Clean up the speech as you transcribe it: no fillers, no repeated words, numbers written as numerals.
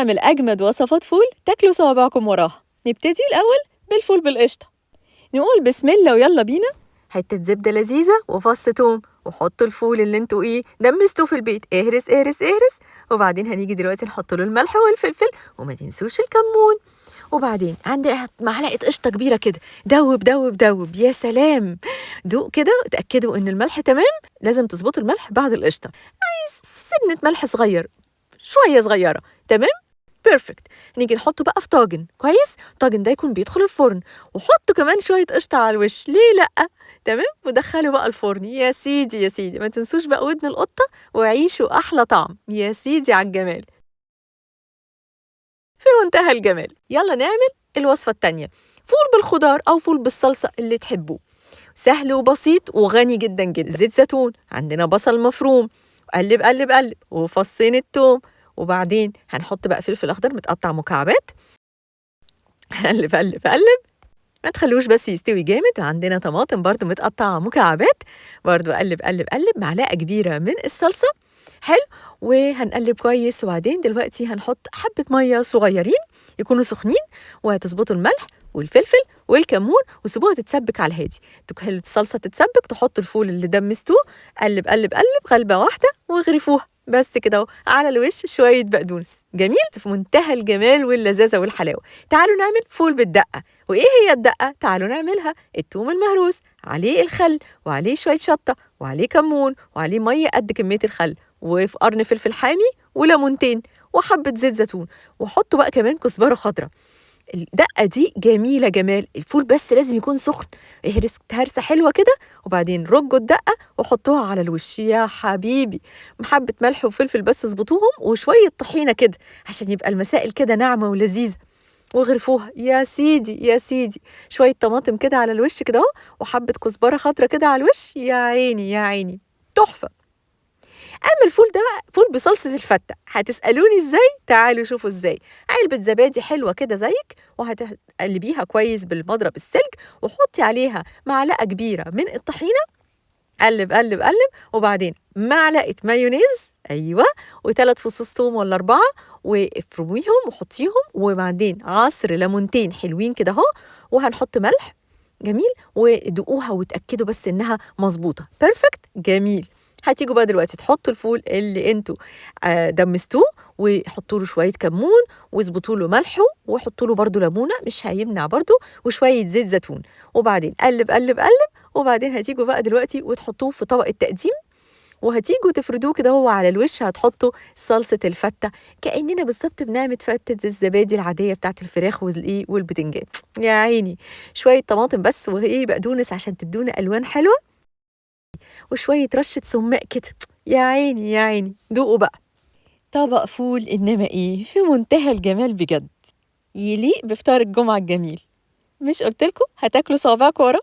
هنعمل أجمد وصفات فول تاكلوا صوابعكم وراها. نبتدي الأول بالفول بالقشطة. نقول بسم الله ويلا بينا. حتة زبدة لذيذة وفص توم، وحطوا الفول اللي انتوا دمستوه في البيت، اهرس اهرس اهرس. وبعدين هنيجي دلوقتي نحط له الملح والفلفل، وما تنسوش الكمون. وبعدين عندي معلقة قشطة كبيرة كده، دوب دوب دوب، يا سلام. دوق كده اتأكدوا ان الملح تمام. لازم تظبطوا الملح بعد القشطة. عايز سنة ملح صغير، شوية صغيرة، تمام. بيرفكت. نيجي نحطه بقى في طاجن كويس، الطاجن ده يكون بيدخل الفرن، وحطوا كمان شوية قشطة على الوش، ليه لأ؟ تمام. ودخلوا بقى الفرن، يا سيدي يا سيدي، ما تنسوش بقى ودن القطة، وعيشوا أحلى طعم، يا سيدي على الجمال، في منتهى الجمال. يلا نعمل الوصفة التانية، فول بالخضار أو فول بالصلصة اللي تحبوه. سهل وبسيط وغني جدا جدا. زيت زيتون، عندنا بصل مفروم، قلب قلب قلب، وفصين التوم. وبعدين هنحط بقى فلفل أخضر متقطع مكعبات. قلب قلب قلب، ما تخلوش بس يستوي جامد. عندنا طماطم برضو متقطعة مكعبات، برضو قلب قلب قلب. معلقة كبيرة من الصلصة، حلو. وهنقلب كويس. وبعدين دلوقتي هنحط حبة مية صغيرين يكونوا سخنين، وهتظبطوا الملح والفلفل والكمون، وسيبوها تتسبك على الهادي. تخلي الصلصة تتسبك، تحطوا الفول اللي دمستوه، قلب قلب قلب غلبة واحدة واغرفوها. بس كده اهو، على الوش شوية بقدونس، جميل في منتهى الجمال واللذاذة والحلاوة. تعالوا نعمل فول بالدقة. وإيه هي الدقة؟ تعالوا نعملها. التوم المهروس، عليه الخل، وعليه شوية شطة، وعليه كمون، وعليه مية قد كمية الخل، وفي قرن فلفل حامي، وليمونتين، وحبة زيت زيتون. وحطوا بقى كمان كزبرة خضراء. الدقة دي جميلة جمال. الفول بس لازم يكون سخن، هرسة حلوة كده. وبعدين رجوا الدقة وحطوها على الوش، يا حبيبي. محبة ملح وفلفل بس اظبطوهم، وشوية طحينة كده عشان يبقى المسائل كده ناعمة ولذيذة، واغرفوها، يا سيدي يا سيدي. شوية طماطم كده على الوش كده اهو، وحبة كزبرة خضرا كده على الوش، يا عيني يا عيني، تحفة. أما الفول ده بقى فول بصلصة الفتة. هتسألوني إزاي؟ تعالوا شوفوا إزاي. علبة زبادي حلوة كده زيك، وهتقلبيها كويس بالمضرب السلك، وحطي عليها معلقة كبيرة من الطحينة، قلب قلب قلب. وبعدين معلقة مايونيز، أيوة، وثلاث فصوص توم ولا أربعة، وافرميهم وحطيهم. وبعدين عصر ليمونتين حلوين كده أهو، وهنحط ملح، جميل. ودوقوها وتأكدوا بس إنها مظبوطة، بيرفكت، جميل. هتيجوا بقى دلوقتي تحطوا الفول اللي انتوا دمستوه، وحطوا له شويه كمون، واظبطوا له ملحه، وحطوا له برده ليمونه مش هيمنع برده، وشويه زيت زيتون. وبعدين قلب قلب قلب. وبعدين هتيجوا بقى دلوقتي وتحطوه في طبق التقديم، وهتيجوا تفردوه كده هو على الوش. هتحطوا صلصة الفتة، كأننا بالظبط بنعمل فتة الزبادي العادية بتاعت الفراخ والبتنجان. يا عيني، شوية طماطم بس بقدونس عشان تدونا ألوان حلوة، وشوية رشة سماق كده، يا عيني يا عيني. دوقوا بقى طبق فول، إنما في منتهى الجمال بجد، يليق بفطار الجمعة الجميل. مش قلتلكوا هتاكلوا صوابعكم ورا؟